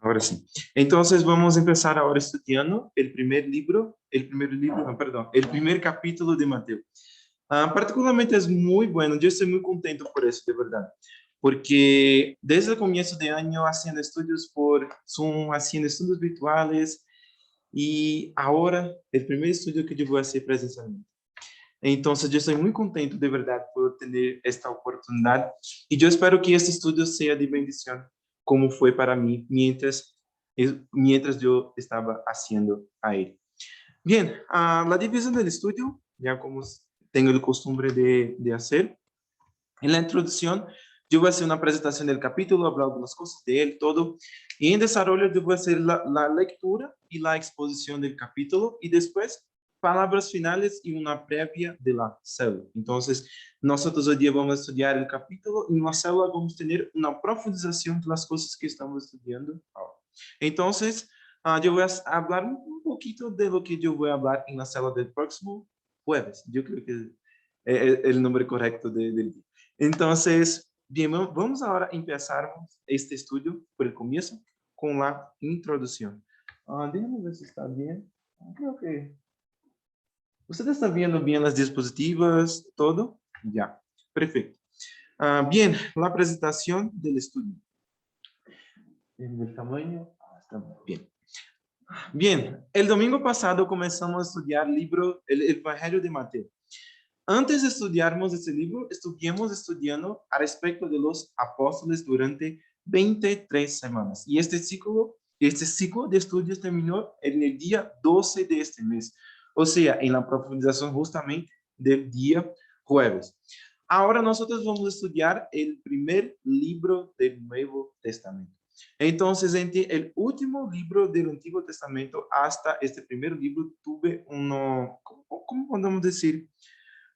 Ahora sí. Entonces vamos a empezar ahora estudiando el primer libro, no, perdón, el primer capítulo de Mateo. Particularmente es muy bueno, yo estoy muy contento por eso, de verdad, porque desde el comienzo de año haciendo estudios por Zoom, haciendo estudios virtuales y ahora el primer estudio que yo voy a hacer presencialmente. Entonces, yo estoy muy contento de verdad por tener esta oportunidad y yo espero que este estudio sea de bendición como fue para mí mientras yo estaba haciendo a él. Bien, la división del estudio, ya como tengo el costumbre de hacer, en la introducción yo voy a hacer una presentación del capítulo, hablar algunas cosas de él, todo, y en desarrollo yo voy a hacer la lectura y la exposición del capítulo y después palabras finales y una previa de la célula. Entonces, nosotros hoy día vamos a estudiar el capítulo y en la célula vamos a tener una profundización de las cosas que estamos estudiando ahora. Entonces, yo voy a hablar un poquito de lo que yo voy a hablar en la célula del próximo jueves. Yo creo que es el nombre correcto del día. Entonces, bien, vamos ahora a empezar este estudio por el comienzo con la introducción. Déjame ver si está bien. Creo que usted está viendo bien las diapositivas, todo. Ya, perfecto. Bien, la presentación del estudio. En el tamaño, está bien. Bien, el domingo pasado comenzamos a estudiar el Evangelio de Mateo. Antes de estudiarmos este libro, estuvimos estudiando al respecto de los apóstoles durante 23 semanas. Y este ciclo de estudios terminó en el día 12 de este mes, o sea, en la profundización justamente del día jueves. Ahora nosotros vamos a estudiar el primer libro del Nuevo Testamento. Entonces, entre el último libro del Antiguo Testamento hasta este primer libro, tuve ¿cómo podemos decir?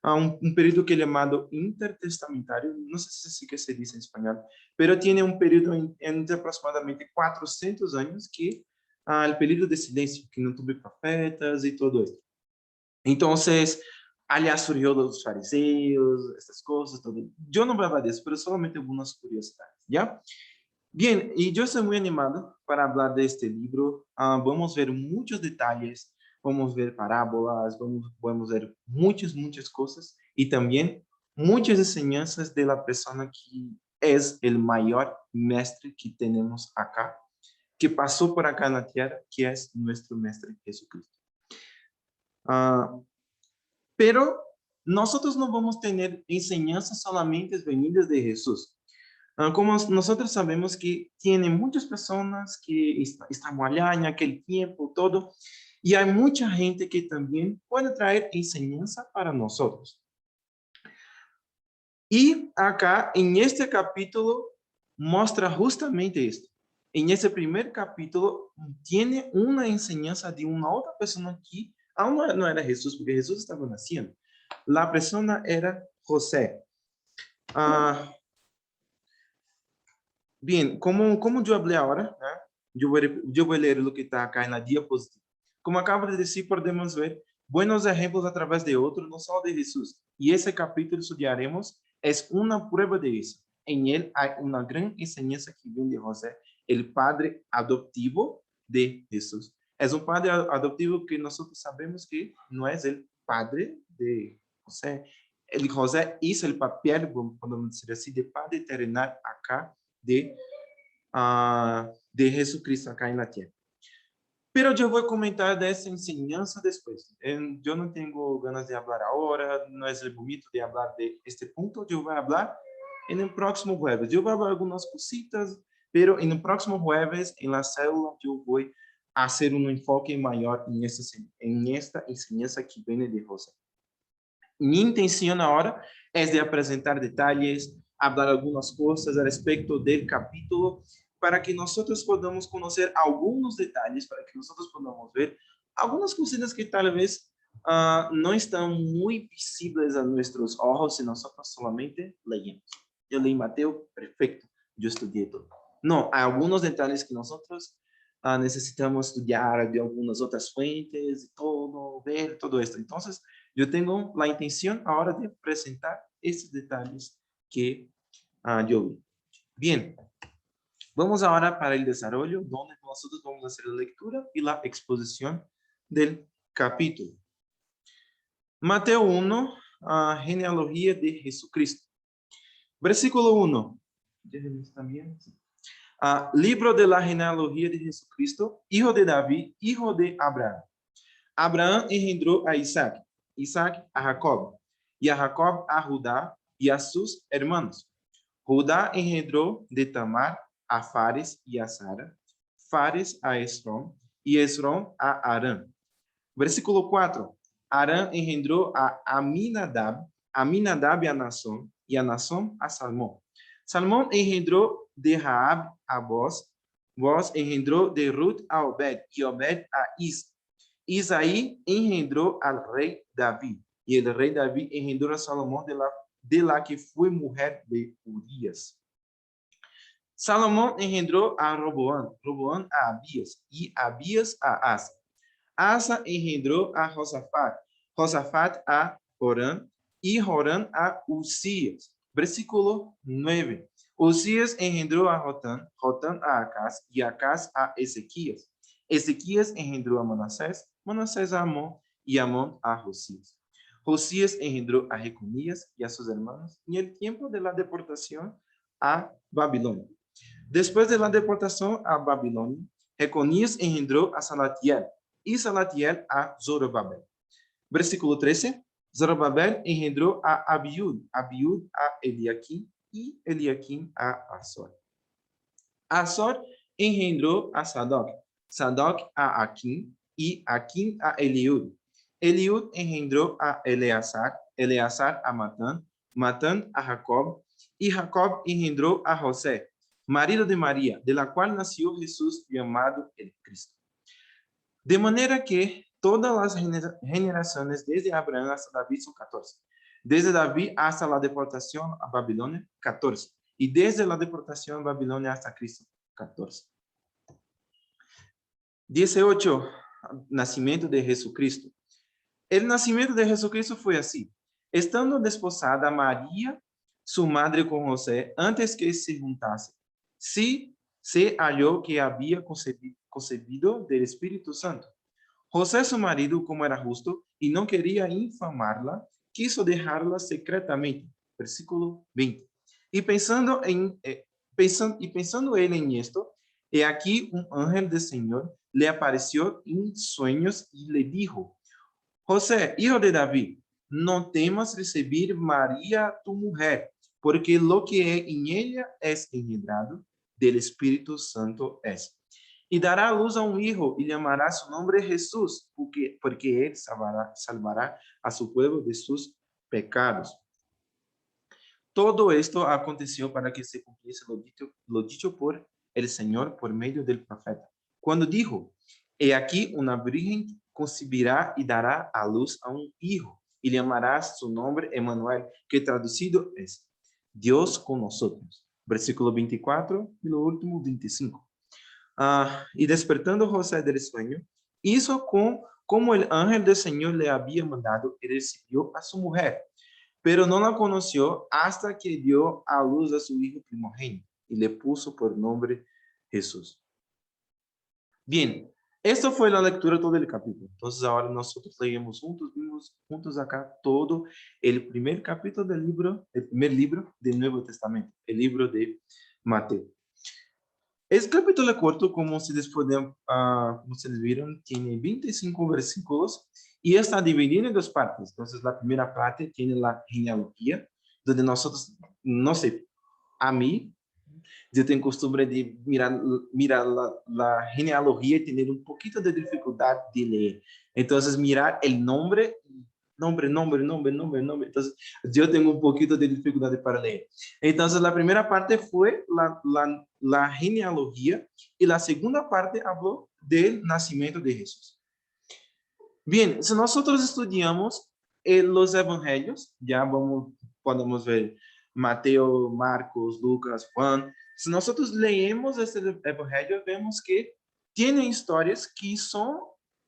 Un período que é chamado intertestamentário, não sei se é assim que se diz em espanhol, pero tiene un período entre aproximadamente 400 anos que o período de silêncio, que não tuve profetas e todo isso. Então, aliás, surgiu dos fariseus, essas coisas, todo. Eu não vou falar disso, mas solamente algumas curiosidades, ¿ya? Bien, y yo estoy muy animado para hablar de este libro. Vamos ver muchos detalles, vamos ver parábolas, vamos ver muchas cosas y también muchas enseñanzas de la persona que es el mayor mestre que tenemos acá, que pasó por acá en la tierra, que es nuestro mestre Jesucristo. Ah, pero nosotros no vamos a tener enseñanzas solamente venidas de Jesús. Como nosotros sabemos que tiene muchas personas que están allá en aquel tiempo, todo, y hay mucha gente que también puede traer enseñanza para nosotros. Y acá en este capítulo muestra justamente esto. En ese primer capítulo tiene una enseñanza de una otra persona que aún no era Jesús, porque Jesús estaba naciendo. La persona era José. Bien, como yo hablé ahora, ¿eh? Yo voy a leer lo que está acá en la diapositiva. Como acabo de decir, podemos ver buenos ejemplos a través de otros, no solo de Jesús. Y ese capítulo estudiaremos es una prueba de eso. En él hay una gran enseñanza que viene de José, el padre adoptivo de Jesús. Es un padre adoptivo que nosotros sabemos que no es el padre de José. El José hizo el papel, podemos decir así, de padre terrenal acá de Jesucristo acá en la tierra. Pero yo voy a comentar de esa enseñanza después. Yo no tengo ganas de hablar ahora, no es el momento de hablar de este punto. Yo voy a hablar en el próximo jueves. Yo voy a hablar algunas cositas, pero en el próximo jueves, en la célula, yo voy a hacer un enfoque mayor en esta enseñanza que viene de José. Mi intención ahora es de presentar detalles, hablar algunas cosas al respecto del capítulo, para que nosotros podamos conocer algunos detalles, para que nosotros podamos ver algunas cositas que tal vez no están muy visibles a nuestros ojos si nosotros solamente leemos. Yo leí Mateo, perfecto, yo estudié todo. No, hay algunos detalles que nosotros necesitamos estudiar de algunas otras fuentes y todo, ver todo esto. Entonces, yo tengo la intención ahora de presentar estos detalles que yo vi. Bien, Vamos ahora para el desarrollo, donde nosotros vamos a hacer la lectura y la exposición del capítulo. Mateo 1, genealogía de Jesucristo. Versículo 1. Libro de la genealogía de Jesucristo, hijo de David, hijo de Abraham. Abraham engendró a Isaac, Isaac a Jacob, y a Jacob a Judá y a sus hermanos. Judá engendró de Tamar a Fares y a Sara, Fares a Esrom, y Esrom a Aram. Versículo 4. Aram engendró a Aminadab, Aminadab a Naasón, y a Naasón a Salmón. Salmón engendró de Raab a Boz, Boz engendró de Ruth a Obed, y Obed a Is. Isaí engendró al rey David, y el rey David engendró a Salomón de la que fue mujer de Urías. Salomón engendró a Roboam, Roboam a Abías, y Abías a Asa. Asa engendró a Josafat, Josafat a Joram, y Joram a Uzías. Versículo 9. Uzías engendró a Jotam, Jotam a Acaz, y Acaz a Ezequías. Ezequías engendró a Manasés, Manasés a Amón, y Amón a Josías. Josías engendró a Jeconías y a sus hermanos en el tiempo de la deportación a Babilonia. Después de la deportación a Babilonia, Jeconías engendró a Salatiel, y Salatiel a Zorobabel. Versículo 13. Zorobabel engendró a Abiud, Abiud a Eliakim, y Eliakim a Azor. Azor engendró a Sadoc, Sadoc a Aquim, y Aquim a Eliud. Eliud engendró a Eleazar, Eleazar a Matán, Matán a Jacob, y Jacob engendró a José, marido de María, de la cual nació Jesús llamado el Cristo. De manera que todas las generaciones desde Abraham hasta David son 14. Desde David hasta la deportación a Babilonia, 14. Y desde la deportación a Babilonia hasta Cristo, 14. 18. Nacimiento de Jesucristo. El nacimiento de Jesucristo fue así. Estando desposada María, su madre, con José, antes que se juntase, sí se halló que había concebido del Espíritu Santo. José, su marido, como era justo y no quería infamarla, quiso dejarla secretamente. Versículo 20. Y pensando él en esto, he aquí un ángel del Señor le apareció en sueños y le dijo: José, hijo de David, no temas recibir María tu mujer, porque lo que en ella es engendrado del Espíritu Santo es. Y dará a luz a un hijo y llamará su nombre Jesús, porque él salvará a su pueblo de sus pecados. Todo esto aconteció para que se cumpliese lo dicho por el Señor por medio del profeta, cuando dijo: he aquí una virgen concebirá y dará a luz a un hijo, y llamará su nombre Emmanuel, que traducido es Dios con nosotros. Versículo 24 y lo último 25. Y despertando José del sueño, hizo como el ángel del Señor le había mandado, y recibió a su mujer, pero no la conoció hasta que dio a luz a su hijo primogénito, y le puso por nombre Jesús. Bien, esto fue la lectura todo el capítulo. Entonces ahora nosotros leemos juntos, vimos juntos acá todo el primer capítulo del libro, el primer libro del Nuevo Testamento, el libro de Mateo. El capítulo corto, como ustedes vieron, tiene 25 versículos y está dividido en dos partes. Entonces, la primera parte tiene la genealogía, donde nosotros, no sé, a mí, yo tengo costumbre de mirar la genealogía y tener un poquito de dificultad de leer. Entonces, mirar el nombre. Entonces, yo tengo un poquito de dificultad para leer. Entonces, la primera parte fue la genealogía y la segunda parte habló del nacimiento de Jesús. Bien, si nosotros estudiamos los evangelios, ya podemos ver Mateo, Marcos, Lucas, Juan. Si nosotros leemos este evangelio, vemos que tienen historias que son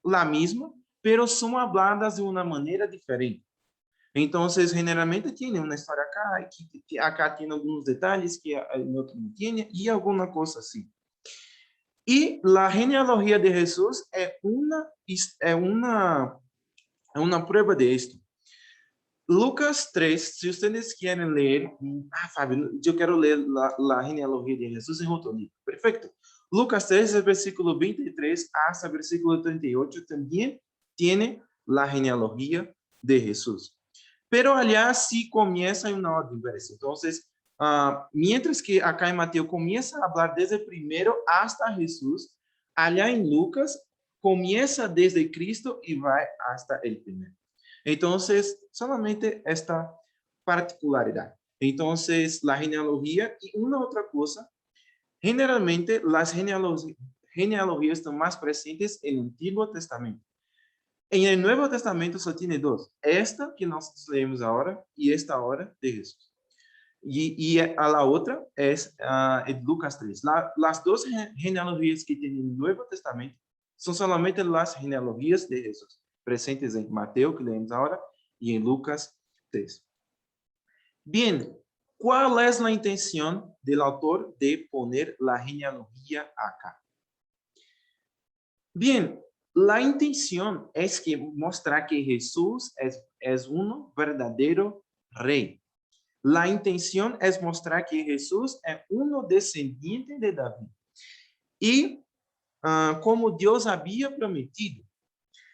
la misma, pero son habladas de una manera diferente. Entonces, generalmente tiene una historia acá, que acá tiene algunos detalles que el otro no tiene y alguna cosa así. Y la genealogía de Jesús es una prueba de esto. Lucas 3, si ustedes quieren leer, Fabio, yo quiero leer la genealogía de Jesús en otro libro. Perfecto. Lucas 3, el versículo 23 hasta el versículo 38 también tiene la genealogía de Jesús. Pero allá sí comienza en una orden inversa. Entonces, mientras que acá en Mateo comienza a hablar desde el primero hasta Jesús, allá en Lucas comienza desde Cristo y va hasta el primero. Entonces, solamente esta particularidad. Entonces, la genealogía y una otra cosa, generalmente las genealogías están más presentes en el Antiguo Testamento. En el Nuevo Testamento solo tiene dos, esta que nosotros leemos ahora y esta ahora de Jesús. Y a la otra es en Lucas 3. Las dos genealogías que tiene el Nuevo Testamento son solamente las genealogías de Jesús, presentes en Mateo, que leemos ahora, y en Lucas 3. Bien, ¿cuál es la intención del autor de poner la genealogía acá? Bien, la intención es que mostrar que Jesús es un verdadero rey. La intención es mostrar que Jesús es uno descendiente de David. Y como Dios había prometido,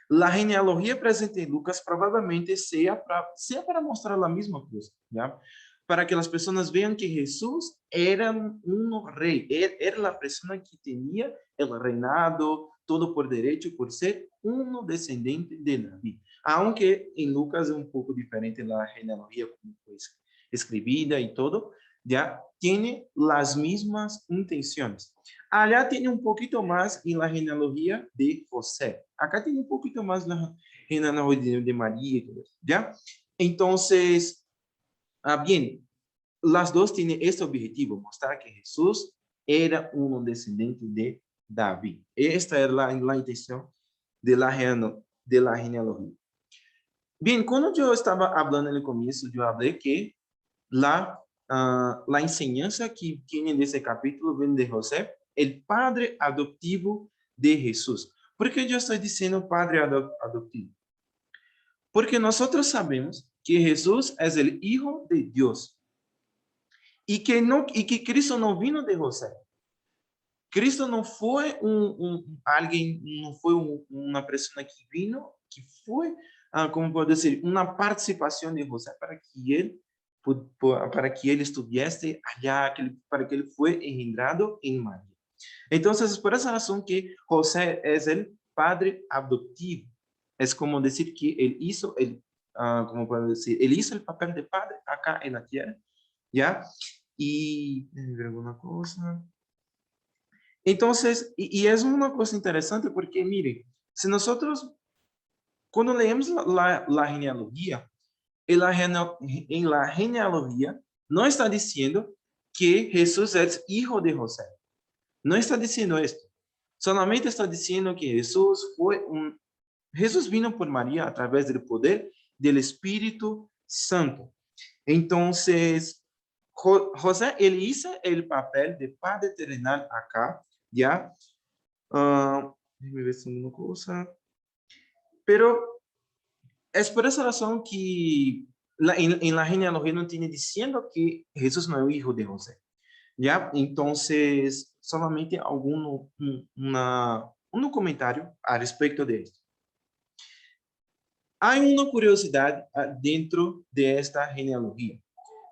la genealogía presente en Lucas probablemente sea para mostrar la misma cosa, ¿ya? Para que las personas vean que Jesús era un rey, era la persona que tenía el reinado, todo por derecho, por ser uno descendiente de David. Aunque en Lucas es un poco diferente la genealogía como fue escribida y todo, ya tiene las mismas intenciones. Allá tiene un poquito más en la genealogía de José. Acá tiene un poquito más la genealogía de María, ¿ya? Entonces, bien, las dos tienen este objetivo, mostrar que Jesús era un descendiente de David. Esta era la intención de la genealogía. Bien, cuando yo estaba hablando en el comienzo, yo hablé que la enseñanza que tiene en ese capítulo viene de José, el padre adoptivo de Jesús. ¿Por qué yo estoy diciendo padre adoptivo? Porque nosotros sabemos que Jesús es el Hijo de Dios y que Cristo no vino de José. Cristo no fue alguien, no fue una persona que vino, que fue, como puedo decir, una participación de José para que él estuviese allá, para que él fue engendrado en María. Entonces, es por esa razón que José es el padre adoptivo. Es como decir que él hizo como puedo decir, él hizo el papel de padre acá en la tierra, ¿ya? Y, alguna cosa. Entonces, y es una cosa interesante porque, mire, si nosotros, cuando leemos la genealogía, en la genealogía no está diciendo que Jesús es hijo de José. No está diciendo esto. Solamente está diciendo que Jesús vino por María a través del poder del Espíritu Santo. Entonces, José, él hizo el papel de padre terrenal acá, ¿ya? Déjame ver si una cosa. Pero es por esa razón que en la genealogía no tiene diciendo que Jesús no es hijo de José. ¿Ya? Entonces, solamente un comentario al respecto de esto. Hay una curiosidad dentro de esta genealogía.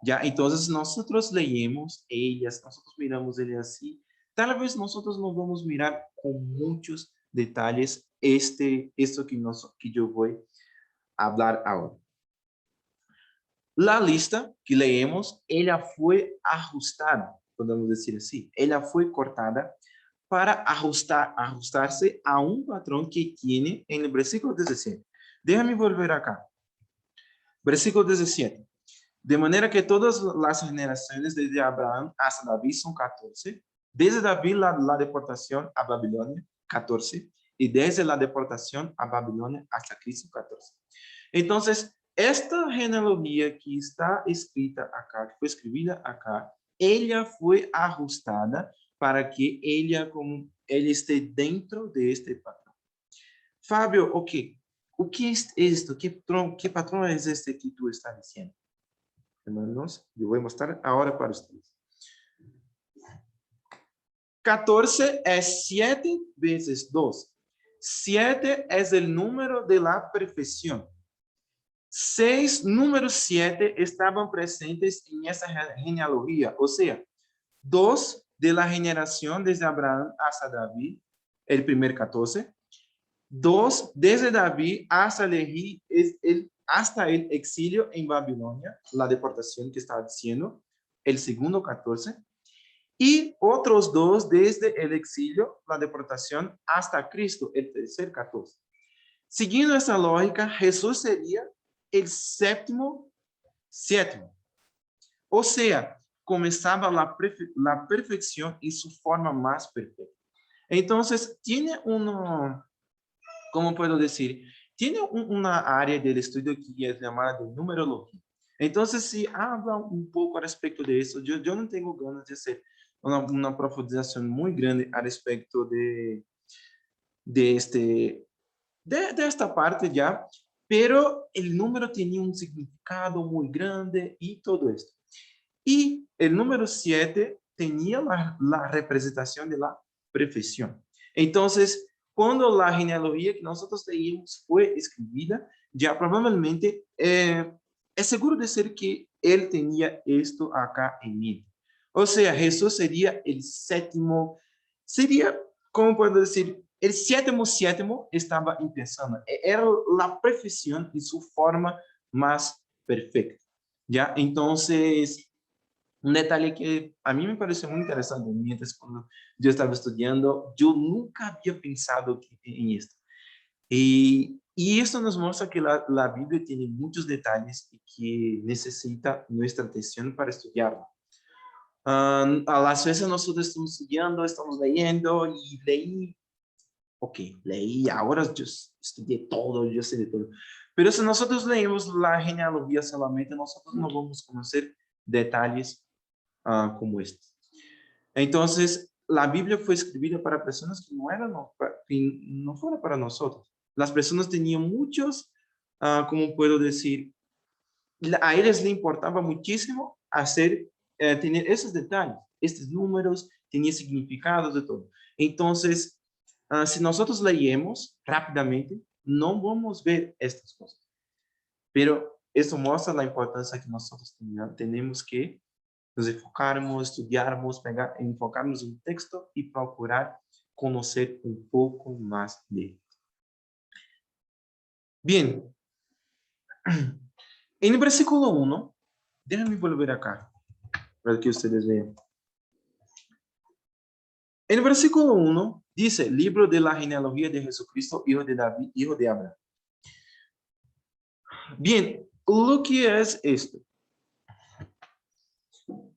¿Ya? Entonces, nosotros leemos ellas, nosotros miramos ellas así. Tal vez nosotros no vamos a mirar con muchos detalles esto que yo voy a hablar ahora. La lista que leemos, ella fue ajustada, podemos decir así. Ella fue cortada para ajustarse a un patrón que tiene en el versículo 17. Déjame volver acá. Versículo 17. De manera que todas las generaciones desde Abraham hasta David son 14. Desde David la deportación a Babilonia, 14. Y desde la deportación a Babilonia hasta Cristo, 14. Entonces, esta genealogía que está escrita acá, que fue escribida acá, ella fue ajustada para que ella esté dentro de este patrón. Fábio, o que es esto? ¿Qué patrón es este que tú estás diciendo? Hermanos, yo voy a mostrar ahora para ustedes. 14 es 7 veces 2. 7 es el número de la perfección. 6 números 7 estaban presentes en esa genealogía, o sea, 2 de la generación desde Abraham hasta David, el primer 14, 2 desde David hasta hasta el exilio en Babilonia, la deportación que estaba diciendo, el segundo 14, y otros 2 desde el exilio, la deportación, hasta Cristo, el tercer 14. Siguiendo esa lógica, Jesús sería el séptimo. O sea, comenzaba la perfección en su forma más perfecta. Entonces, tiene uno, ¿cómo puedo decir? Tiene una área del estudio que es llamada de numerología. Entonces, si habla un poco al respecto de eso, yo no tengo ganas de hacer una profundización muy grande al respecto de, este, de esta parte ya, pero el número tenía un significado muy grande y todo esto. Y el número 7 tenía la representación de la perfección. Entonces, cuando la genealogía que nosotros leímos fue escribida, ya probablemente es seguro decir que él tenía esto acá en mente. O sea, Jesús sería el séptimo, sería, ¿cómo puedo decir? El séptimo estaba empezando. Era la perfección en su forma más perfecta. ¿Ya? Entonces, un detalle que a mí me pareció muy interesante mientras cuando yo estaba estudiando, yo nunca había pensado en esto. Y esto nos muestra que la Biblia tiene muchos detalles y que necesita nuestra atención para estudiarla. A las veces nosotros estamos estudiando, estamos leyendo y leí, ahora yo estudié todo, yo sé de todo. Pero si nosotros leemos la genealogía solamente, nosotros no vamos a conocer detalles como este. Entonces, la Biblia fue escrita para personas que no fueron para nosotros. Las personas tenían muchos, como puedo decir, a ellos les importaba muchísimo tener esos detalles, estos números, tenía significados de todo. Entonces, si nosotros leemos rápidamente, no vamos a ver estas cosas. Pero eso muestra la importancia que nosotros tenemos que nos enfocarmos, estudiarmos, enfocarnos en un texto y procurar conocer un poco más de él. Bien, en el versículo 1, déjenme volver acá para que ustedes vean. En el versículo 1 dice, libro de la genealogía de Jesucristo, hijo de David, hijo de Abraham. Bien, lo que es esto.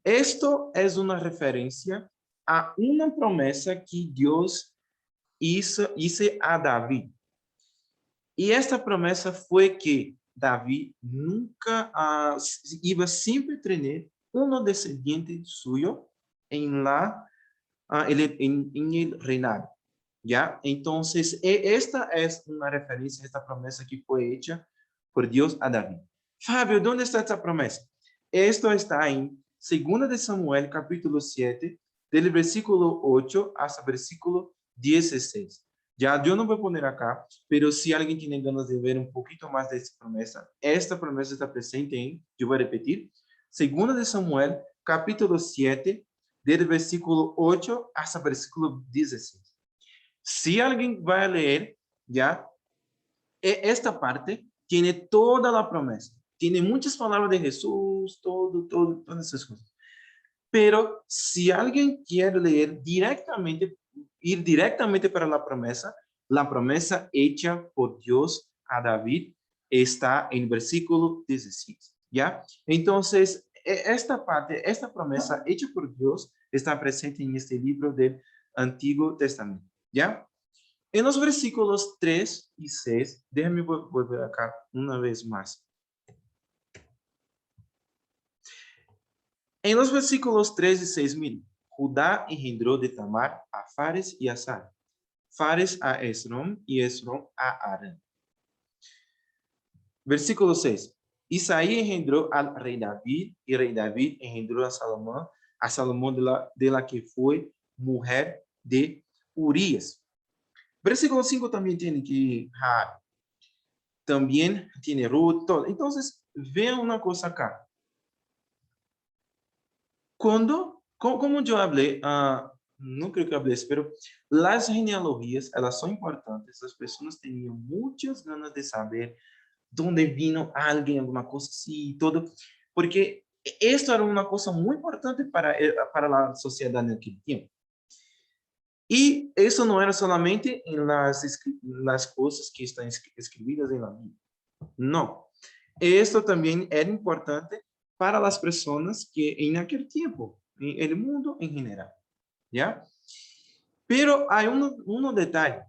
Esto es una referencia a una promesa que Dios hizo a David. Y esta promesa fue que David nunca iba siempre a tener uno descendiente suyo en el reinado. ¿Ya? Entonces, esta es una referencia a esta promesa que fue hecha por Dios a David. Fábio, ¿dónde está esta promesa? Esto está en 2 de Samuel, capítulo 7, del versículo 8 hasta versículo 16. Ya, yo no voy a poner acá, pero si alguien tiene ganas de ver un poquito más de esta promesa está presente en, yo voy a repetir, 2 de Samuel, capítulo 7, del versículo 8 hasta versículo 16. Si alguien va a leer, ya, esta parte tiene toda la promesa. Tiene muchas palabras de Jesús, todas esas cosas. Pero si alguien quiere leer directamente, ir directamente para la promesa hecha por Dios a David está en versículo 16, ¿ya? Entonces, esta parte, esta promesa hecha por Dios está presente en este libro del Antiguo Testamento, ¿ya? En los versículos 3 y 6, déjenme volver acá una vez más. En los versículos 3 y 6, miren, Judá engendró de Tamar a Fares y a Zara, Fares a Esrom y Esrom a Aram. Versículo 6. Isaí engendró al rey David y rey David engendró a Salomón de la que fue mujer de Urías. Versículo 5 también tiene que también tiene Ruth, todo. Entonces, vean una cosa acá. Como yo hablé, no creo que hablé, pero las genealogías, elas son importantes. Las personas tenían muchas ganas de saber dónde vino alguien, alguna cosa así, todo, porque esto era una cosa muy importante para la sociedad en aquel tiempo. Y eso no era solamente en las cosas que están escritas en la Biblia. No. Esto también era importante para las personas que en aquel tiempo, en el mundo en general. ¿Ya? Pero hay un detalle.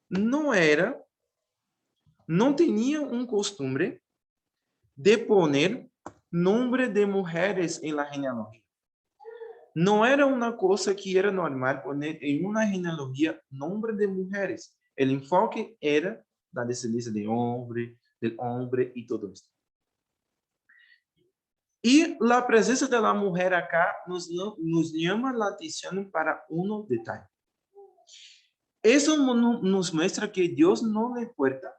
No tenía un costumbre de poner nombre de mujeres en la genealogía. No era una cosa que era normal poner en una genealogía nombre de mujeres. El enfoque era la descendencia del hombre y todo esto. Y la presencia de la mujer acá nos llama la atención para un detalle. Eso nos muestra que Dios no le importa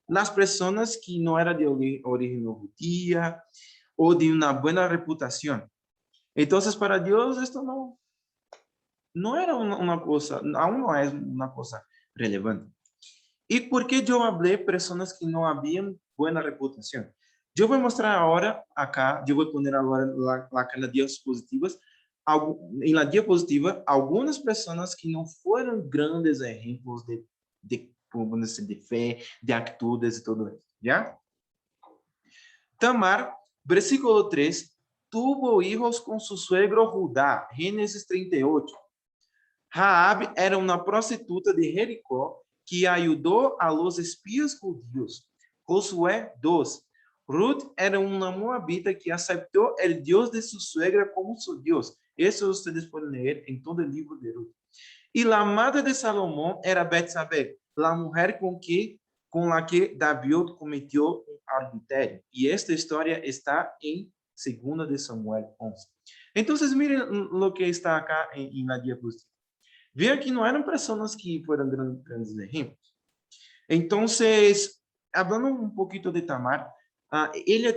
las personas que no eran de origen judía o de una buena reputación. Entonces, para Dios esto no era una cosa, aún no es una cosa relevante. ¿Y por qué yo hablé de personas que no habían buena reputación? Yo voy a mostrar ahora acá, yo voy a poner ahora las diapositivas, en la diapositiva, algunas personas que no fueron grandes ejemplos de fe, de actitudes y todo eso, ¿ya? Tamar, versículo 3, tuvo hijos con su suegro Judá, Génesis 38. Raabe era uma prostituta de Jericó que ajudou a los espías judíos. Josué 2. Ruth era uma moabita que aceitou o Deus de sua suegra como seu Deus. Isso vocês podem ler em todo o livro de Ruth. E a madre de Salomão era Betsabé, a mulher com la que David cometeu um adultério. E esta história está em 2 de Samuel 11. Então, miren o que está acá em la diapositiva. Vean que no eran personas que fueran grandes ejemplos. Entonces, hablando un poquito de Tamar, ella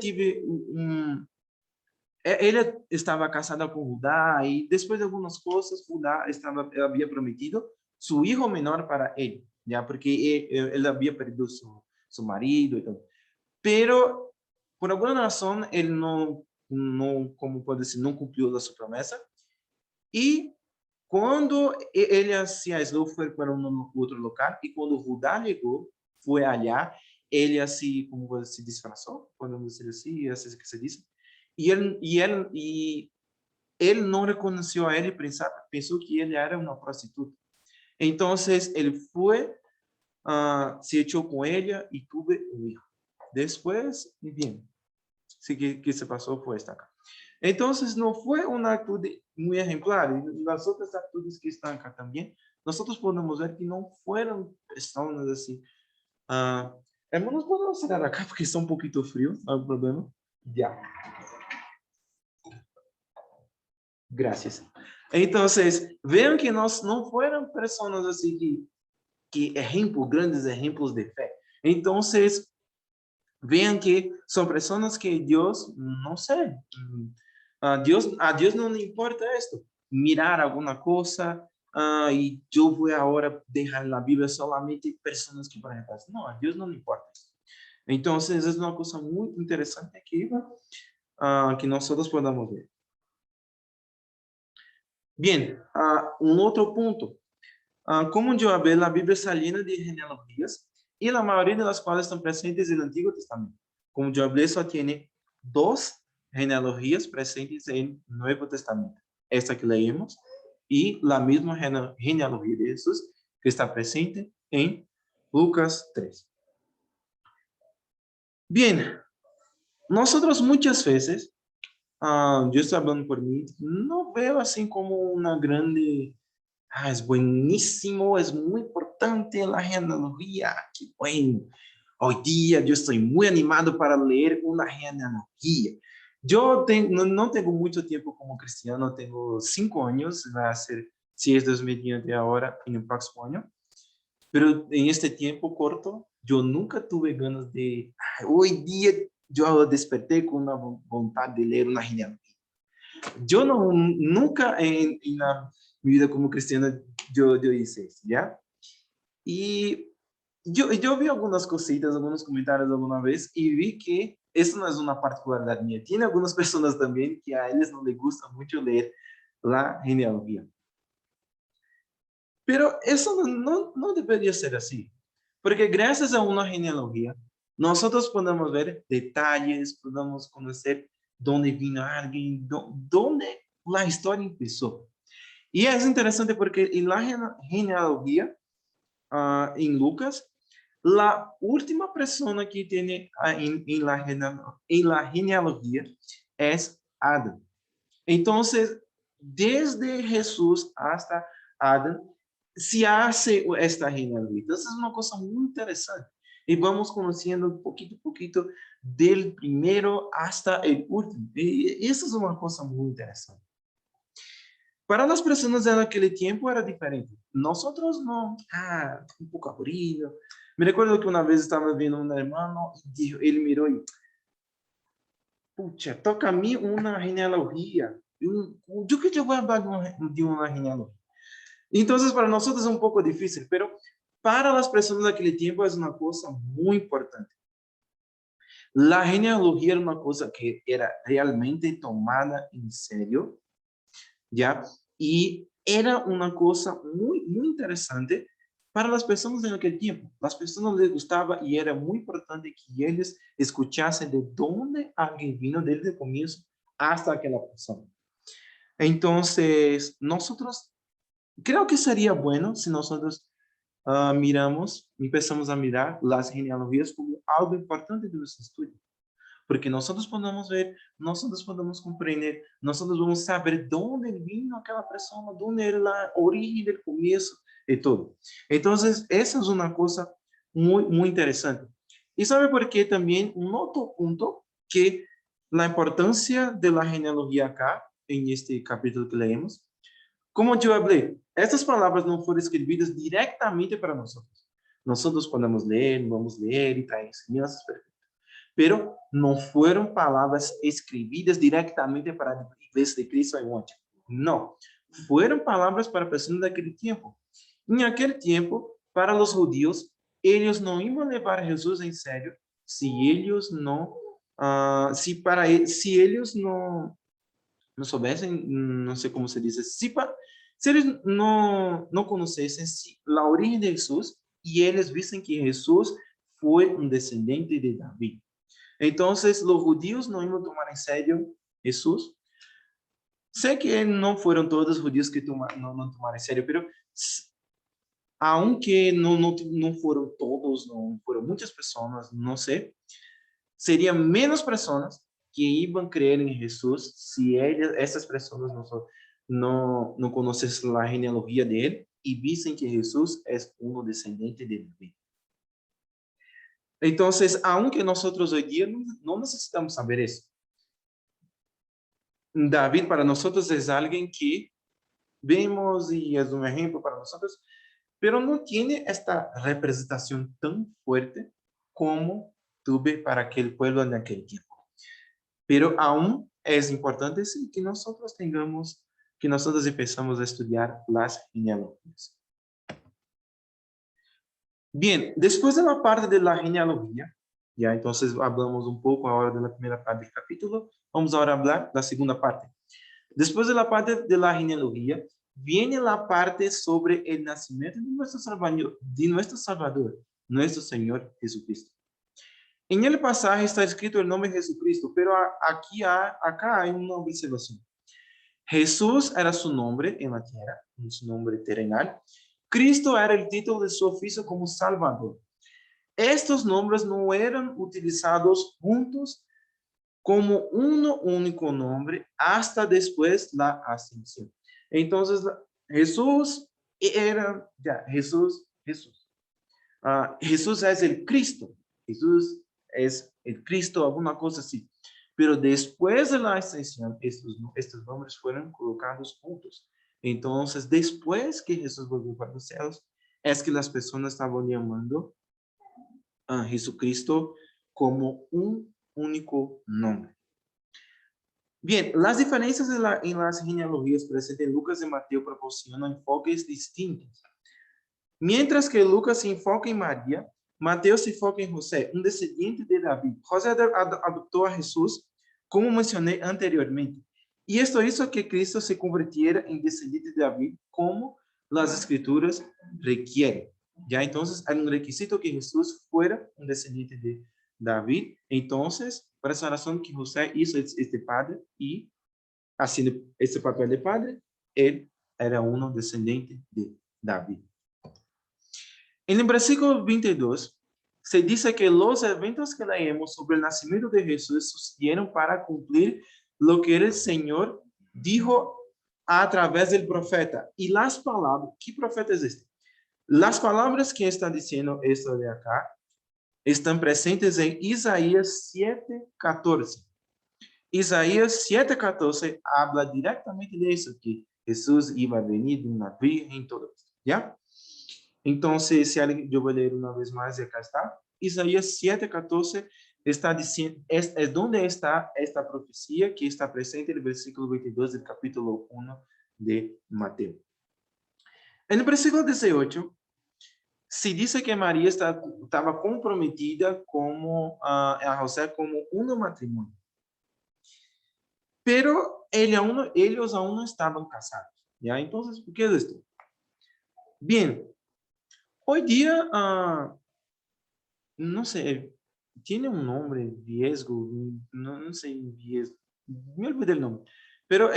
estaba casada con Judá y después de algunas cosas, Judá había prometido su hijo menor para él, ya porque él había perdido su marido y todo. Pero por alguna razón, él como puede decir, no cumplió su promesa. Y quando ele se aislou, foi para um outro local, e quando Judá chegou, foi allá, ele se disfarçou, podemos dizer assim, assim que se diz, e ele não reconheceu a ele, pensou que ele era uma prostituta. Então, ele foi, se echou com ela e teve um filho. Depois, bem, o que se passou foi esta acá. Então, não foi uma atitude muito exemplar. E as outras atitudes que estão aqui também, nós podemos ver que não foram pessoas assim. Hermanos, podemos tirar acá porque está um pouquinho frio, não há problema. Já. Graças. Então, veem que nós não foram pessoas assim que grandes exemplos de fé. Então, vean que son personas que Dios, no sé, a Dios no le importa esto, mirar alguna cosa, y yo voy ahora dejar en la Biblia solamente personas que van a paz. No, a Dios no le importa. Entonces, es una cosa muy interesante que nosotros podamos ver. Bien, un otro punto. Como yo hablé, la Biblia está llena de genealogías, y la mayoría de las cuales están presentes en el Antiguo Testamento. Como yo hablé, solo tiene 2 genealogías presentes en el Nuevo Testamento. Esta que leímos y la misma genealogía de Jesús que está presente en Lucas 3. Bien, nosotros muchas veces yo estoy hablando por mí, no veo así como una grande, es buenísimo, es muy importante la genealogía, qué bueno. Hoy día yo estoy muy animado para leer una genealogía. No tengo mucho tiempo como cristiano, tengo 5 años, va a ser, si es 2020 ahora, en el próximo año. Pero en este tiempo corto, yo nunca tuve ganas de, hoy día yo desperté con una voluntad de leer una genealogía. Yo no, nunca mi vida como cristiano, yo hice eso, ¿ya? Y yo vi algunas cositas, algunos comentarios alguna vez y vi que eso no es una particularidad mía. Tiene algunas personas también que a ellos no les gusta mucho leer la genealogía. Pero eso no debería ser así, porque gracias a una genealogía, nosotros podemos ver detalles, podemos conocer dónde vino alguien, dónde la historia empezó. Y es interesante porque en la genealogía, en Lucas, la última persona que tiene en la genealogía es Adán. Entonces, desde Jesús hasta Adán, se hace esta genealogía. Entonces, es una cosa muy interesante. Y vamos conociendo poquito a poquito del primero hasta el último. Y eso es una cosa muy interesante. Para las personas de aquel tiempo era diferente. Nosotros no, un poco aburrido. Me recuerdo que una vez estaba viendo un hermano y dijo, él miró y, pucha, toca a mí una genealogía. Yo que yo voy a hablar de una genealogía. Entonces, para nosotros es un poco difícil, pero para las personas de aquel tiempo es una cosa muy importante. La genealogía era una cosa que era realmente tomada en serio, ¿ya? Y era una cosa muy interesante para las personas de aquel tiempo. Las personas les gustaba y era muy importante que ellos escuchasen de dónde alguien vino desde el comienzo hasta aquella persona. Entonces, nosotros, creo que sería bueno si nosotros empezamos a mirar las genealogías como algo importante de nuestro estudio. Porque nosotros podemos ver, nosotros podemos compreender, nosotros vamos saber dónde vino aquela persona, dónde era la origen del comienzo de todo. Entonces, esa es una cosa muy interesante. ¿Y sabe por qué también un otro punto que la importancia de la genealogía acá, en este capítulo que leemos? Como yo hablé, estas palabras no fueron escritas directamente para nosotros. Nosotros podemos leer, vamos leer y traer enseñanzas, pero no fueron palabras escritas directamente para la iglesia de Cristo en Monte. No, fueron palabras para personas de aquel tiempo. En aquel tiempo, para los judíos, ellos no iban a llevar a Jesús en serio si ellos no, si ellos no soubessem, não sei como se diz, se eles não conhecessem a origem de Jesus e eles vissem que Jesus foi um descendente de Davi. Então, os judíos não iam tomar em sério Jesus. Sei que não foram todos os judíos que não tomaram em sério, mas aunque não foram todos, não foram muitas pessoas, não sei, seriam menos pessoas que iban a creer en Jesús si esas personas no conocen la genealogía de él y dicen que Jesús es uno descendiente de David. Entonces, aunque nosotros hoy día no necesitamos saber eso, David para nosotros es alguien que vemos y es un ejemplo para nosotros, pero no tiene esta representación tan fuerte como tuve para aquel pueblo en aquel tiempo. Pero aún es importante sí, que nosotros que nosotros empezamos a estudiar las genealogías. Bien, después de la parte de la genealogía, ya entonces hablamos un poco ahora de la primera parte del capítulo, vamos ahora a hablar de la segunda parte. Después de la parte de la genealogía, viene la parte sobre el nacimiento de nuestro Salvador, nuestro Señor Jesucristo. En el pasaje está escrito el nombre de Jesucristo, pero acá hay una observación. Jesús era su nombre en la tierra, su nombre terrenal. Cristo era el título de su oficio como Salvador. Estos nombres no eran utilizados juntos como uno único nombre hasta después la ascensión. Entonces, Jesús era, ya, Jesús. Jesús es el Cristo. Jesús es el Cristo, alguna cosa así. Pero después de la ascensión, estos nombres fueron colocados juntos. Entonces, después que Jesús volvió para los cielos, es que las personas estaban llamando a Jesucristo como un único nombre. Bien, las diferencias en las genealogías presentes en Lucas y Mateo proporcionan enfoques distintos. Mientras que Lucas se enfoca en María, Mateo se enfoca en José, un descendiente de David. José adoptó a Jesús, como mencioné anteriormente. Y esto hizo que Cristo se convirtiera en descendiente de David, como las escrituras requieren. Ya entonces hay un requisito que Jesús fuera un descendiente de David. Entonces, por esa razón que José hizo este padre y haciendo este papel de padre, él era uno descendiente de David. En el versículo 22, se dice que los eventos que leemos sobre el nacimiento de Jesús sucedieron para cumplir lo que el Señor dijo a través del profeta. Y las palabras, ¿qué profeta es este? Las palabras que están diciendo esto de acá están presentes en Isaías 7:14. Isaías 7:14 habla directamente de eso, que Jesús iba a venir de una virgen, todo esto, ¿ya? Entonces, yo voy a leer una vez más y acá está. Isaías 7:14 está diciendo, es donde está esta profecía que está presente en el versículo 22 del capítulo 1 de Mateo. En el versículo 18, se dice que María estaba comprometida a José como un matrimonio. Pero ellos aún no estaban casados. ¿Ya? Entonces, ¿qué es esto? Bien, hoy día, no sé, tiene un nombre, riesgo, no sé, riesgo, me olvidé el nombre. Pero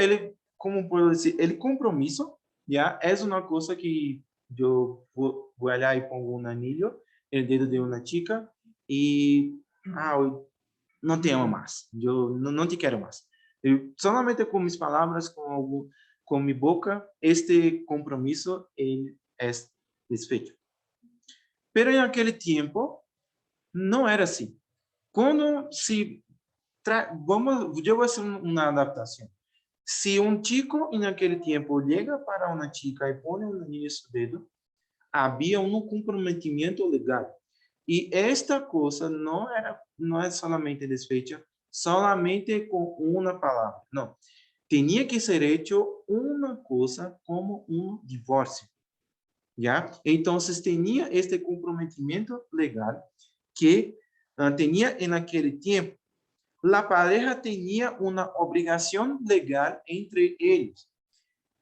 ¿cómo puedo decir? El compromiso, ¿ya? Es una cosa que yo voy allá y pongo un anillo en el dedo de una chica y, hoy no te amo más, yo no te quiero más. Solamente con mis palabras, con mi boca, este compromiso es desfecho. Pero en aquel tiempo no era así. Cuando yo voy a hacer una adaptación. Si un chico en aquel tiempo llega para una chica y pone un anillo en su dedo, había un comprometimiento legal. Y esta cosa no es solamente desfecha, solamente con una palabra. No. Tenía que ser hecho una cosa como un divorcio. ¿Ya? Entonces tenía este comprometimiento legal que tenía en aquel tiempo. La pareja tenía una obligación legal entre ellos.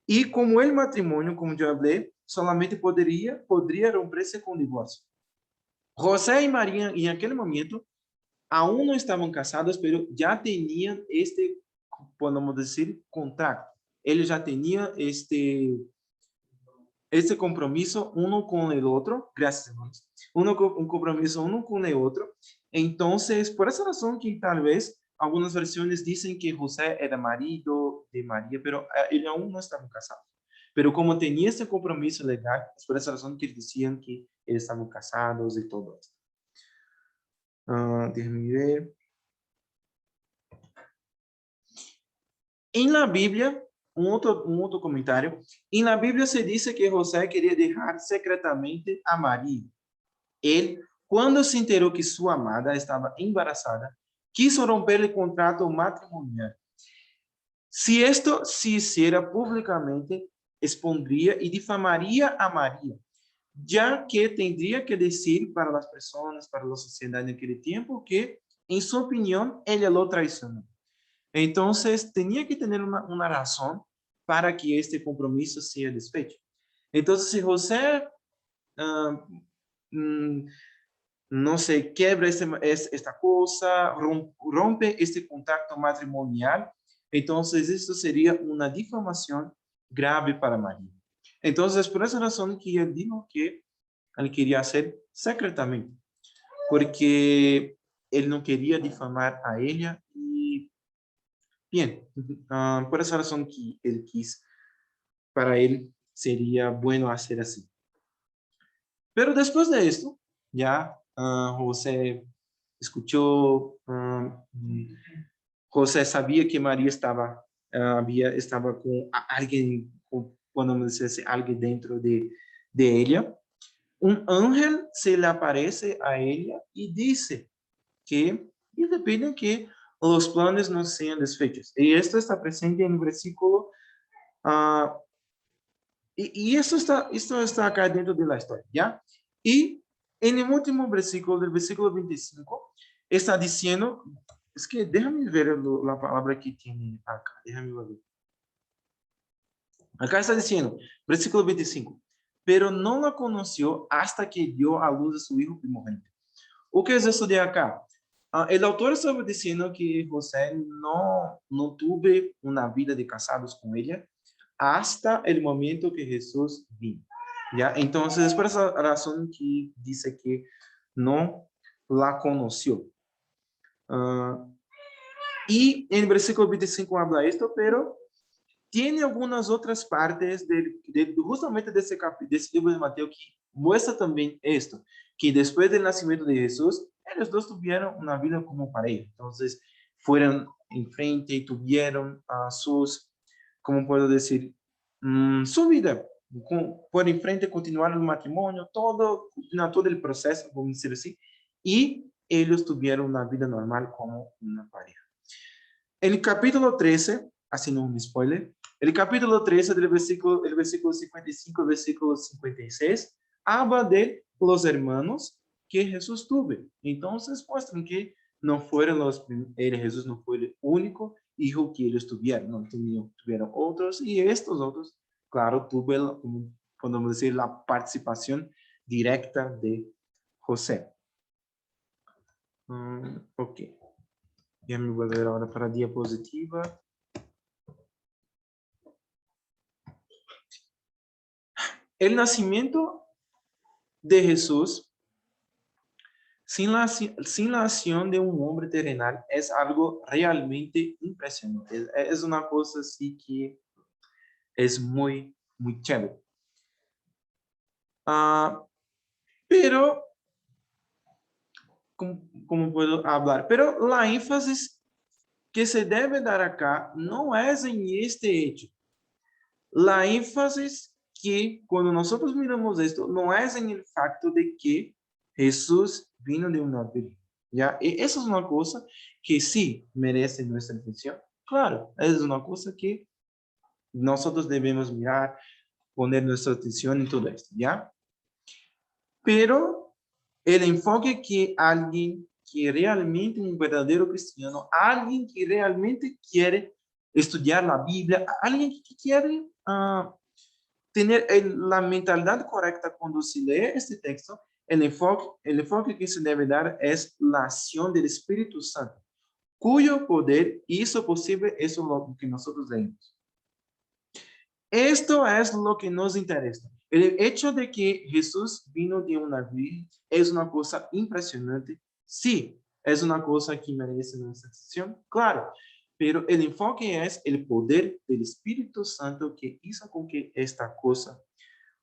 Y como el matrimonio, como yo hablé, solamente podría romperse con divorcio. José y María en aquel momento aún no estaban casados, pero ya tenían podemos decir, contrato. Ellos ya tenían este compromiso uno con el otro, gracias hermanos, un compromiso uno con el otro. Entonces, por esa razón que tal vez algunas versiones dicen que José era marido de María, pero ellos aún no estaban casados. Pero como tenía este compromiso legal, es por esa razón que decían que ellos estaban casados y todo esto. Déjenme ver. En la Biblia, un otro comentario, en la Biblia se dice que José quería dejar secretamente a María. Él, cuando se enteró que su amada estaba embarazada, quiso romper el contrato matrimonial. Si esto se hiciera públicamente, expondría y difamaría a María, ya que tendría que decir para las personas, para la sociedad en aquel tiempo, que, en su opinión, ella lo traicionó. Entonces, tenía que tener una razón para que este compromiso sea desfecho. Entonces, si José, no se quiebra esta cosa, rompe este contacto matrimonial, entonces esto sería una difamación grave para María. Entonces, por esa razón que él dijo que él quería hacer secretamente, porque él no quería difamar a ella y Bien, por esa razón que él quis, para él sería bueno hacer así. Pero después de esto, ya José escuchó, José sabía que María estaba con alguien, podemos decir así, alguien dentro de ella. Un ángel se le aparece a ella y dice que, y le pide que los planes no sean desfechos. Y esto está presente en el versículo, ah, y esto está acá dentro de la historia, ¿ya? Y en el último versículo, del versículo 25, está diciendo, es que déjame ver la palabra que tiene acá, déjame ver. Acá está diciendo, versículo 25, pero no la conoció hasta que dio a luz a su hijo primogénito. O que es eso de acá? El autor estaba diciendo que José no tuvo una vida de casados con ella hasta el momento que Jesús vino. ¿Ya? Entonces, es por esa razón que dice que no la conoció. Y en el versículo 25 habla esto, pero tiene algunas otras partes justamente de ese libro de Mateo que muestra también esto, que después del nacimiento de Jesús, ellos dos tuvieron una vida como pareja. Entonces, fueron enfrente y tuvieron sus, ¿cómo puedo decir? Su vida. Por enfrente, continuaron el matrimonio, todo el proceso, vamos decir así, y ellos tuvieron una vida normal como una pareja. El capítulo 13, haciendo un spoiler, el capítulo 13 el versículo 55 al versículo 56, habla de los hermanos que Jesús tuvo. Entonces muestran que no fueron Jesús no fue el único hijo que ellos tuvieron, no tuvieron otros, y estos otros, claro, tuvieron, como podemos decir, la participación directa de José. Ok. Déjame volver ahora para la diapositiva. El nacimiento de Jesús sin la acción de un hombre terrenal es algo realmente impresionante. Es una cosa así que es muy, muy chévere. Pero, ¿cómo puedo hablar? Pero la énfasis que se debe dar acá no es en este hecho. La énfasis que cuando nosotros miramos esto no es en el facto de que Jesús vino de una virgen. ¿Ya? Y eso es una cosa que sí merece nuestra atención. Claro, es una cosa que nosotros debemos mirar, poner nuestra atención en todo esto, ¿ya? Pero el enfoque que alguien que realmente un verdadero cristiano, alguien que realmente quiere estudiar la Biblia, alguien que quiere tener la mentalidad correcta cuando se lee este texto, el enfoque que se debe dar es la acción del Espíritu Santo, cuyo poder hizo posible eso lo que nosotros leemos. Esto es lo que nos interesa. El hecho de que Jesús vino de una virgen es una cosa impresionante. Sí, es una cosa que merece nuestra atención, claro. Pero el enfoque es el poder del Espíritu Santo que hizo con que esta cosa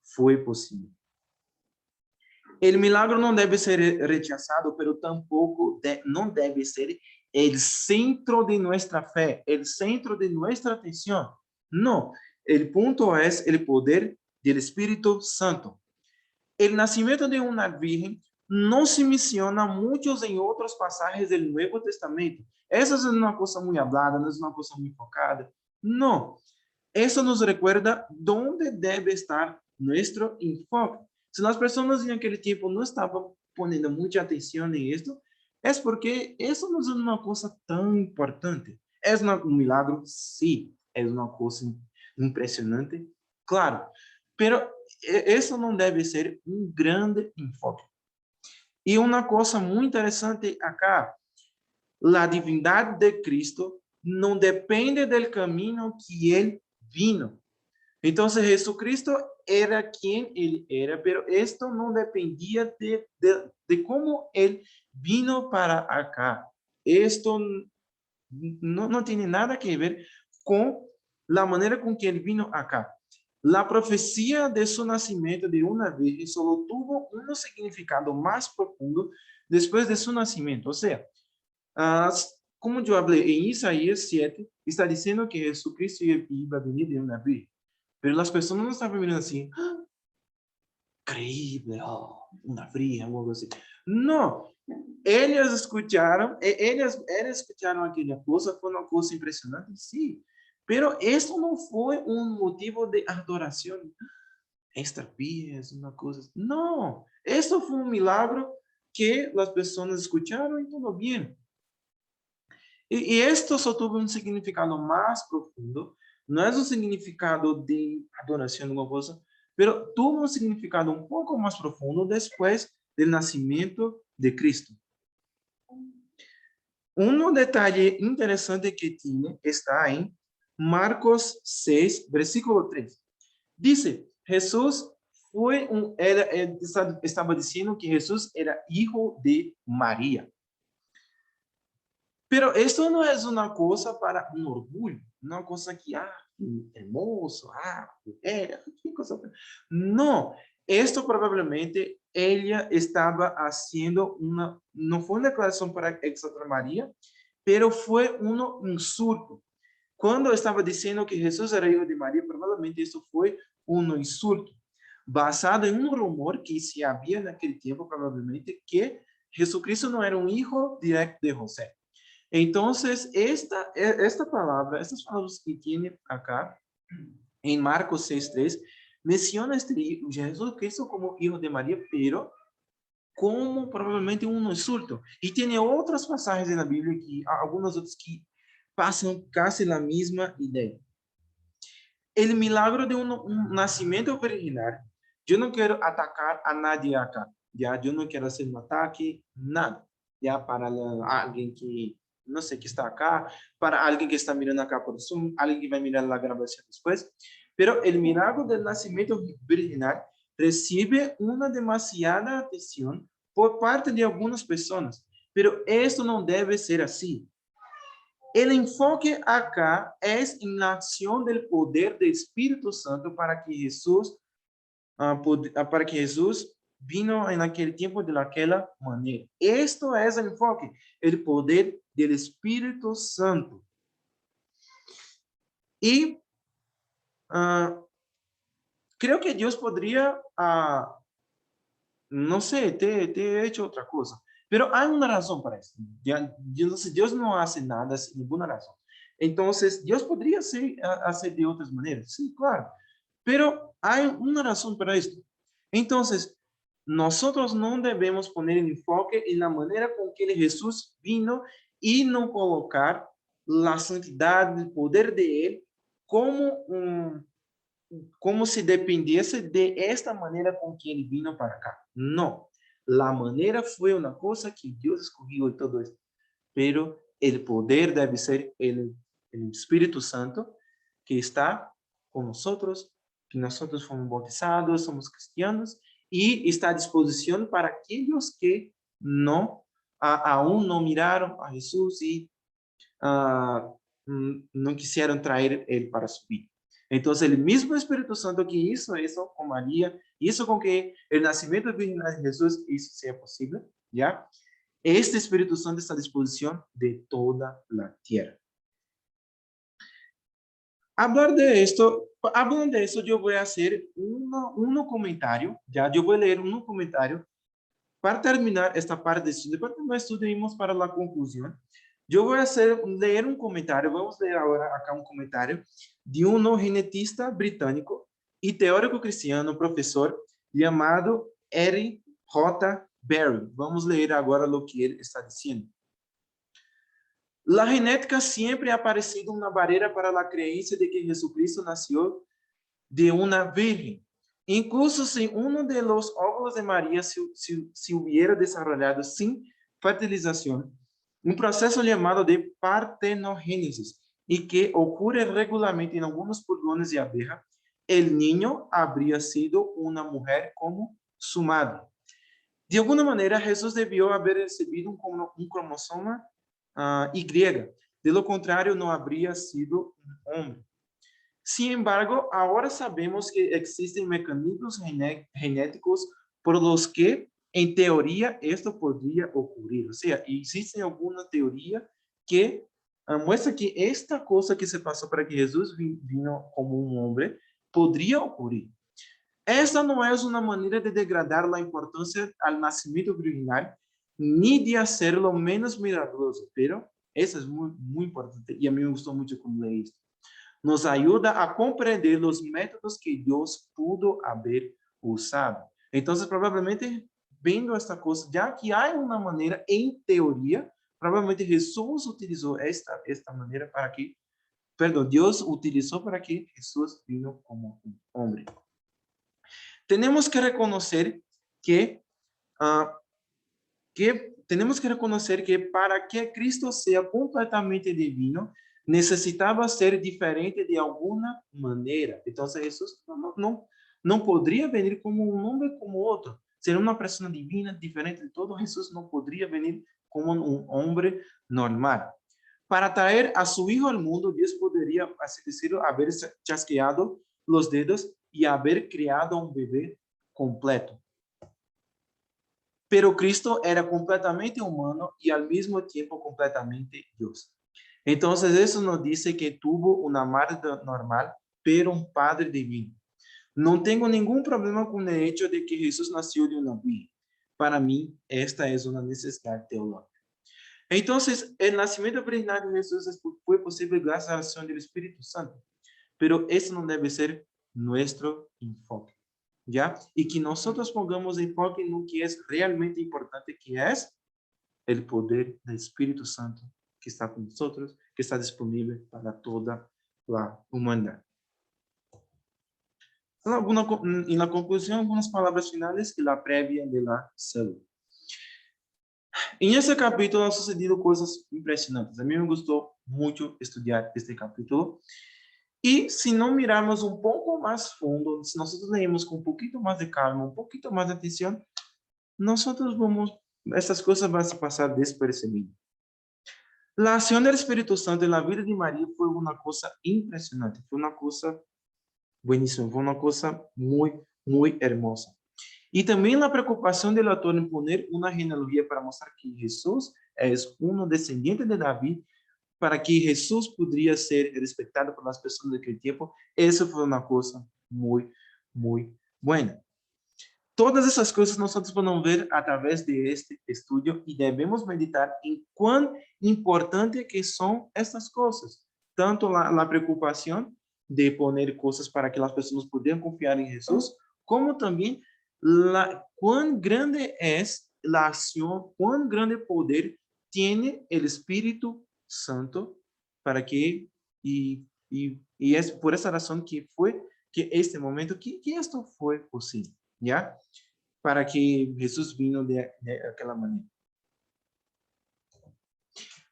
fue posible. El milagro no debe ser rechazado, pero tampoco no debe ser el centro de nuestra fe, el centro de nuestra atención. No, el punto es el poder del Espíritu Santo. El nacimiento de una virgen no se menciona muchos en otros pasajes del Nuevo Testamento. Esa es una cosa muy hablada, no es una cosa muy enfocada. No, eso nos recuerda dónde debe estar nuestro enfoque. Si las personas en aquel tiempo no estaban poniendo mucha atención en esto, es porque eso no es una cosa tan importante. ¿Es un milagro? Sí, es una cosa impresionante, claro, pero eso no debe ser un grande enfoque. Y una cosa muy interesante acá, la divindad de Cristo no depende del camino que él vino. Entonces Jesucristo era quien él era, pero esto no dependía de cómo él vino para acá. Esto no tiene nada que ver con la manera con que él vino acá. La profecía de su nacimiento de una virgen solo tuvo un significado más profundo después de su nacimiento. O sea, como yo hablé en Isaías 7, está diciendo que Jesucristo iba a venir de una virgen. Pero las personas no estaban mirando así, ¡ah! Increíble, oh, una virgen o algo así. No, ellas escucharon aquella cosa, fue una cosa impresionante, sí. Pero eso no fue un motivo de adoración. Esta virgen es una cosa. No, eso fue un milagro que las personas escucharon y todo bien. Y esto só tuvo un significado más profundo. No es un significado de adoración de una cosa, pero tuvo un significado un poco más profundo después del nacimiento de Cristo. Un detalle interesante que tiene está en Marcos 6, versículo 3. Dice, Jesús estaba diciendo que Jesús era hijo de María. Pero esto no es una cosa para un orgullo, una cosa que, hermoso, qué cosa. No, esto probablemente ella estaba haciendo no fue una declaración para exaltar a María, pero fue un insulto. Cuando estaba diciendo que Jesús era hijo de María, probablemente esto fue un insulto, basado en un rumor que se había en aquel tiempo, probablemente, que Jesucristo no era un hijo directo de José. Entonces, esta palabra, estas palabras que tiene acá en Marcos 6:3, menciona este Jesucristo como hijo de María, pero como probablemente un insulto. Y tiene otras pasajes en la Biblia, algunos otros que pasan casi la misma idea. El milagro de un nacimiento virginal, yo no quiero atacar a nadie acá, ya, yo no quiero hacer un ataque, nada, ya, para alguien que no sé, que está acá, para alguien que está mirando acá por Zoom, alguien que va a mirar la grabación después. Pero el milagro del nacimiento virginal recibe una demasiada atención por parte de algunas personas. Pero esto no debe ser así. El enfoque acá es en la acción del poder del Espíritu Santo para que Jesús vino en aquel tiempo de aquella manera. Esto es el enfoque, el poder del Espíritu Santo. Y creo que Dios podría, no sé, te hecho otra cosa. Pero hay una razón para eso. Dios no hace nada sin ninguna razón. Entonces, Dios podría hacer de otras maneras. Sí, claro. Pero hay una razón para esto. Entonces, nosotros no debemos poner el enfoque en la manera con que Jesús vino y no colocar la santidad, el poder de Él como como si dependiese de esta manera con que Él vino para acá. No, la manera fue una cosa que Dios escogió y todo esto. Pero el poder debe ser el Espíritu Santo que está con nosotros, que nosotros fomos bautizados, somos cristianos y está a disposición para aquellos que no aún no miraron a Jesús y no quisieron traer él para su vida. Entonces, el mismo Espíritu Santo que hizo eso con María, hizo con que el nacimiento virginal de Jesús eso sea posible, ¿ya? Este Espíritu Santo está a disposición de toda la tierra. Hablando de esto, yo voy a hacer un comentario, ya, yo voy a leer un comentario para terminar esta parte de estudio. Para terminar el estudio, vamos para la conclusión. Yo voy a leer un comentario, vamos a leer ahora acá un comentario de un genetista británico y teórico cristiano, profesor, llamado Eric J. Berry. Vamos a leer ahora lo que él está diciendo. La genética siempre ha parecido una barrera para la creencia de que Jesucristo nació de una virgen. Incluso si uno de los óvulos de María se hubiera desarrollado sin fertilización, un proceso llamado de partenogénesis, y que ocurre regularmente en algunos pulgones de abeja, el niño habría sido una mujer como su madre. De alguna manera, Jesús debió haber recibido un cromosoma Y, De lo contrario, no habría sido un hombre. Sin embargo, ahora sabemos que existen mecanismos genéticos por los que, en teoría, esto podría ocurrir. O sea, existe alguna teoría que muestra que esta cosa que se pasó para que Jesús vino como un hombre podría ocurrir. Esta no es una manera de degradar la importancia al nacimiento virginal, ni de hacerlo menos milagroso, pero eso es muy, muy importante y a mí me gustó mucho cuando leí esto. Nos ayuda a comprender los métodos que Dios pudo haber usado. Entonces, probablemente, viendo esta cosa, ya que hay una manera, en teoría, probablemente Jesús utilizó esta manera para que, perdón, Dios utilizó para que Jesús vino como un hombre. Tenemos que reconocer que, tenemos que reconocer que para que Cristo sea completamente divino, necesitaba ser diferente de alguna manera. Entonces Jesús no podría venir como un hombre como otro. Ser una persona divina, diferente de todo, Jesús no podría venir como un hombre normal. Para traer a su hijo al mundo, Dios podría, así decirlo, haber chasqueado los dedos y haber creado un bebé completo. Pero Cristo era completamente humano y al mismo tiempo completamente Dios. Entonces eso nos dice que tuvo una madre normal, pero un padre divino. No tengo ningún problema con el hecho de que Jesús nació de una virgen. Para mí, esta es una necesidad teológica. Entonces, el nacimiento virginal de Jesús fue posible gracias a la acción del Espíritu Santo. Pero eso no debe ser nuestro enfoque. ¿Ya? Y que nosotros pongamos enfoque en lo que es realmente importante, que es el poder del Espíritu Santo que está con nosotros, que está disponible para toda la humanidad. En la conclusión, algunas palabras finales y la previa de la salud. En este capítulo han sucedido cosas impresionantes. A mí me gustó mucho estudiar este capítulo. Y si no miramos un poco más fondo, si nosotros leemos con un poquito más de calma, un poquito más de atención, nosotros estas cosas van a pasar despercibidas. La acción del Espíritu Santo en la vida de María fue una cosa impresionante, fue una cosa buenísima, fue una cosa muy, muy hermosa. Y también la preocupación del autor en poner una genealogía para mostrar que Jesús es uno descendiente de David, para que Jesús podría ser respetado por las personas de aquel tiempo. Eso fue una cosa muy, muy buena. Todas esas cosas nosotros podemos ver a través de este estudio y debemos meditar en cuán importante que son estas cosas. Tanto la preocupación de poner cosas para que las personas puedan confiar en Jesús, como también cuán grande es la acción, cuán grande poder tiene el Espíritu Santo para que, y es por esa razón que fue que este momento, que esto fue posible, ¿ya? Para que Jesús vino de aquella manera.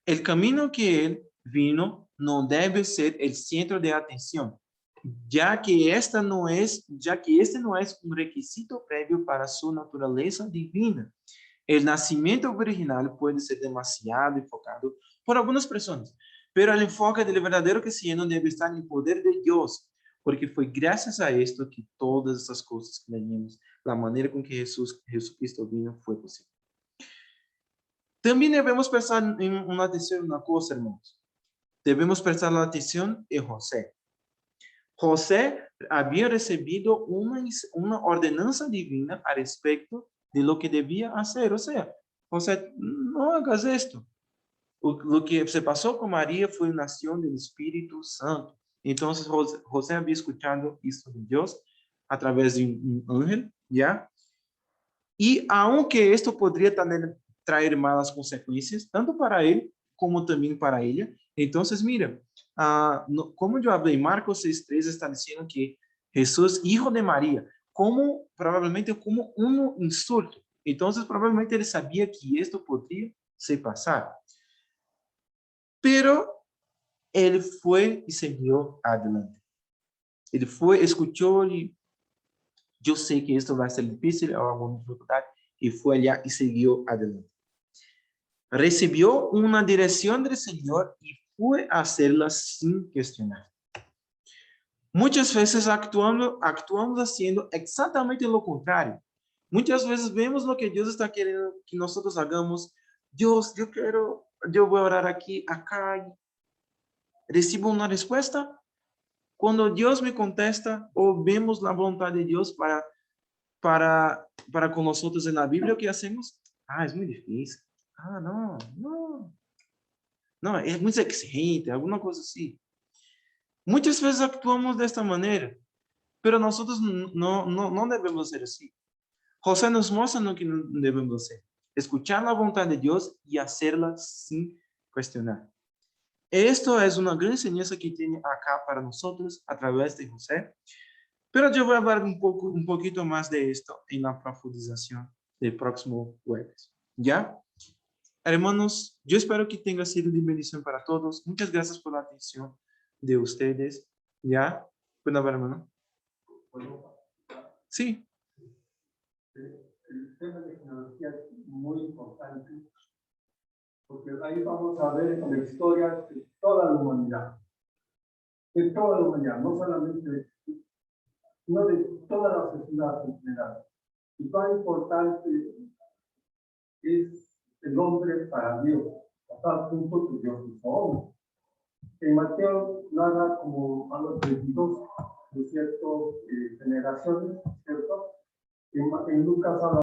El camino que él vino no debe ser el centro de atención, ya que este no es un requisito previo para su naturaleza divina. El nacimiento original puede ser demasiado enfocado por algunas personas, pero el enfoque del verdadero cristiano debe estar en el poder de Dios, porque fue gracias a esto que todas esas cosas que leímos, la manera con que Jesucristo vino, fue posible. También debemos prestar una atención en una cosa, hermanos. Debemos prestar la atención en José. José había recibido una ordenanza divina al respecto de lo que debía hacer. O sea, José, no hagas esto. Lo que se pasó con María fue una acción del Espíritu Santo. Entonces José había escuchado esto de Dios a través de un ángel, ¿ya? Y aunque esto podría traer malas consecuencias, tanto para él como también para ella, entonces mira, como yo hablé, Marcos 6:3 está diciendo que Jesús, hijo de María, probablemente como un insulto. Entonces probablemente él sabía que esto podría se pasar. Pero él fue y siguió adelante. Él fue, escuchó y yo sé que esto va a ser difícil o alguna dificultad, y fue allá y siguió adelante. Recibió una dirección del Señor y fue hacerlas sin cuestionar. Muchas veces actuamos haciendo exactamente lo contrario. Muchas veces vemos lo que Dios está queriendo que nosotros hagamos. Dios, yo voy a orar aquí, acá, y recibo una respuesta. Cuando Dios me contesta o vemos la voluntad de Dios para con nosotros en la Biblia, ¿qué hacemos? Es muy difícil. No, es muy exigente, alguna cosa así. Muchas veces actuamos de esta manera, pero nosotros no debemos ser así. José nos muestra lo que no debemos hacer. Escuchar la voluntad de Dios y hacerla sin cuestionar. Esto es una gran enseñanza que tiene acá para nosotros a través de José. Pero yo voy a hablar un poquito más de esto en la profundización del próximo jueves. ¿Ya? Hermanos, yo espero que tenga sido de bendición para todos. Muchas gracias por la atención de ustedes. ¿Ya? ¿Pueden hablar, hermano? Sí. El tema de tecnología es muy importante porque ahí vamos a ver la historia de toda la humanidad. De toda la humanidad, no solamente, sino de toda la sociedad en general. Y cuán importante es el hombre para Dios, hasta el punto que Dios hizo hombre. En Mateo nada como a los 22, ¿no es cierto? Generaciones, ¿cierto? En Lucas habla